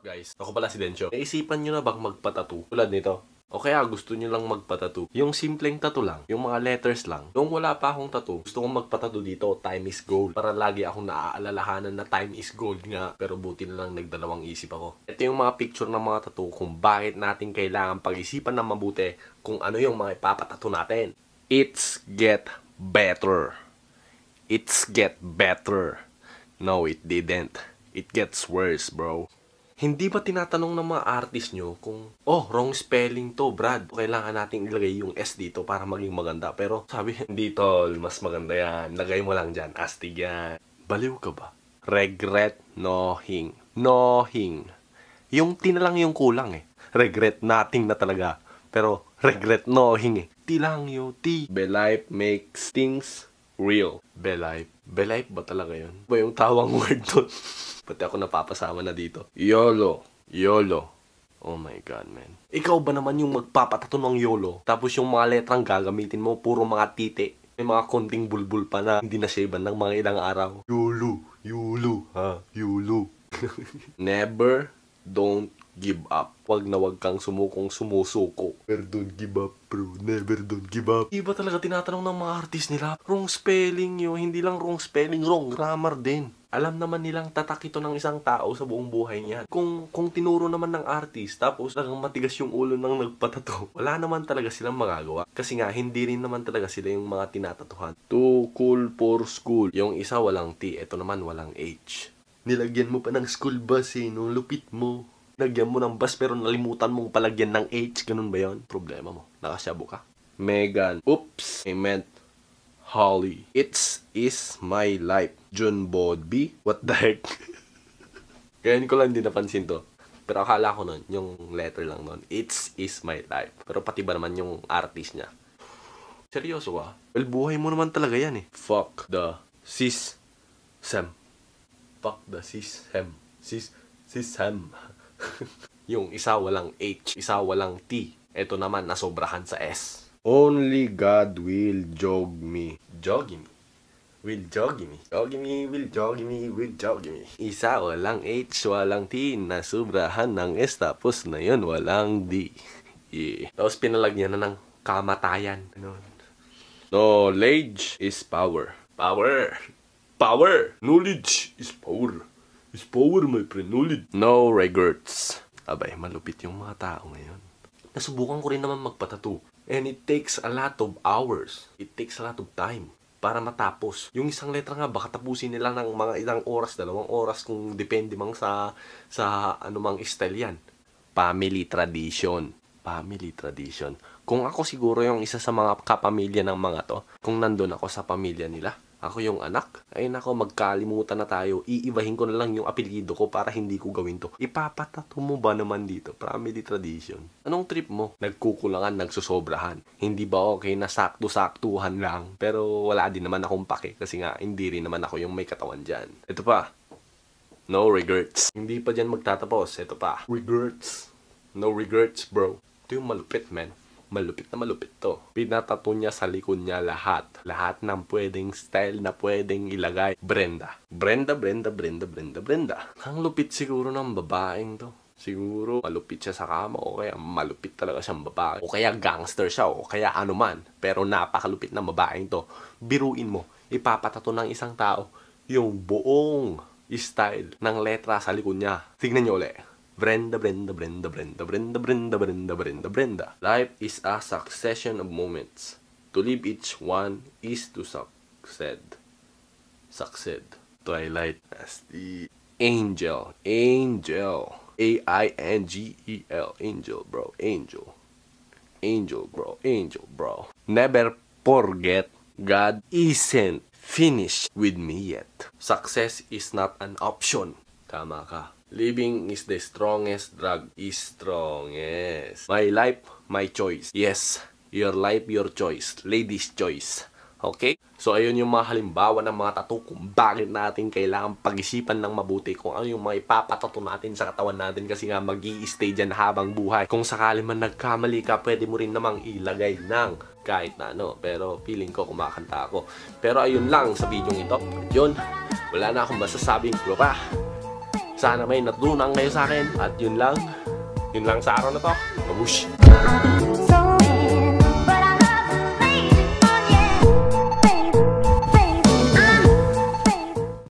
Guys? Ako pala si Dencho. Naisipan nyo na bang magpa-tattoo? Tulad nito. O kaya gusto nyo lang magpa-tattoo? Yung simpleng tattoo lang, yung mga letters lang. Nung wala pa akong tattoo, gusto kong magpa-tattoo dito, time is gold. Para lagi akong naaalalahanan na time is gold nga. Pero buti na lang nagdalawang isip ako. Ito yung mga picture ng mga tattoo kung bakit natin kailangan pag-isipan ng mabuti kung ano yung mga ipapatattoo natin. It's get better. It's get better. No, it didn't. It gets worse, bro. Hindi ba tinatanong ng mga artist nyo kung, oh, wrong spelling to, Brad. Kailangan nating ilagay yung S dito para maging maganda. Pero sabi, hindi tol, mas maganda yan. Lagay mo lang dyan, astig yan. Baliw ka ba? Regret nothing. Nothing. Yung T na lang yung kulang eh. Regret nothing na talaga. Pero regret nothing eh. T lang yung T. Belife makes things real. Belife. Belife ba talaga yun? Ba yung tawang word doon? Pati ako napapasama na dito. YOLO. YOLO. Oh my God, man. Ikaw ba naman yung magpapatato ng YOLO? Tapos yung mga letrang gagamitin mo, puro mga titi. May mga konting bulbul pa na hindi na-shaven ng mga ilang araw. YOLO. YOLO. Ha? YOLO. Never don't give up. Wag na wag kang sumukong sumusuko. Never don't give up, bro. Never don't give up. Iba talaga tinatanong ng mga artist nila. Wrong spelling yun. Hindi lang wrong spelling, wrong grammar din. Alam naman nilang tatak ito ng isang tao sa buong buhay niya. Kung tinuro naman ng artist, tapos talagang matigas yung ulo ng nagpatato, wala naman talaga silang magagawa. Kasi nga, hindi rin naman talaga sila yung mga tinatatuhan. Too cool for school. Yung isa walang T, ito naman walang H. Nilagyan mo pa ng school bus eh, no? Lupit mo. Nilagyan mo ng bus pero nalimutan mong palagyan ng H. Ganun ba yon? Problema mo. Nakasyabo ka. Megan. Oops. I meant Holly. It's is my life. John Bodby? What the heck? Kaya ko lang din napansin to. Pero akala ko nun, yung letter lang nun. It's is my life. Pero pati ba naman yung artist niya? Seryoso ka? Well, buhay mo naman talaga yan eh. Fuck the system. Fuck the system. System. Yung isa walang H, isa walang T. Ito naman nasobrahan sa S. Only God will jog me. Jog me? Will jog me. Jog me, will jog me, will jog me. Isa walang H, walang T. Nasobrahan ng S, tapos na yun walang D. Yeah. Tapos pinalagyan na ng kamatayan. Knowledge is power. Power. Power. Knowledge is power. Is power, my friend. Knowledge. No regrets. Abay, malupit yung mga tao ngayon. Nasubukan ko rin naman magpatattoo. And it takes a lot of hours. It takes a lot of time para matapos. Yung isang letra nga, baka tapusin nila ng mga ilang oras, 2 oras, kung depende mang sa anumang style yan. Family tradition. Family tradition. Kung ako siguro yung isa sa mga kapamilya ng mga to, kung nandun ako sa pamilya nila, ako yung anak, ay nako, magkalimutan na tayo. Iibahin ko na lang yung apelyido ko para hindi ko gawin to. Ipapatato mo ba naman dito? Family tradition. Anong trip mo? Nagkukulangan, nagsusobrahan. Hindi ba okay na sakto-saktuhan lang? Pero wala din naman akong pake kasi nga hindi rin naman ako yung may katawan dyan. Ito pa. No regrets. Hindi pa dyan magtatapos. Ito pa. Regrets. No regrets, bro. Ito yung malupit, man. Malupit na malupit to. Pinatato niya sa likod niya lahat. Lahat ng pwedeng style na pwedeng ilagay. Brenda. Brenda, Brenda, Brenda, Brenda, Brenda. Ang lupit siguro ng babaeng to. Siguro malupit siya sa kama o kaya malupit talaga siyang babae. O kaya gangster siya o kaya ano man. Pero napakalupit ng babaeng to. Biruin mo. Ipapatato ng isang tao yung buong style ng letra sa likod niya. Tignan niyo ulit. Brenda, Brenda, Brenda, Brenda, Brenda, Brenda, Brenda, Brenda, Brenda. Life is a succession of moments. To live each one is to succeed. Succeed. Twilight as the angel. Angel. A-I-N-G-E-L. Angel, bro. Angel. Angel, bro. Angel, bro. Never forget, God isn't finished with me yet. Success is not an option. Tama ka. Living is the strongest drug. Is strongest. My life, my choice. Yes, your life, your choice. Ladies' choice. Okay? So, ayun yung mga halimbawa ng mga tattoo kung bakit natin kailangan pag-isipan ng mabuti kung ano yung mga ipapatato natin sa katawan natin kasi nga mag-i-stay dyan habang buhay. Kung sakali man nagkamali ka, pwede mo rin namang ilagay ng kahit na ano. Pero feeling ko kumakanta ako. Pero ayun lang sa video ito. Yun, wala na akong masasabing pa. sana may natutunan kayo sa akin. At yun lang sa araw na to. Babush!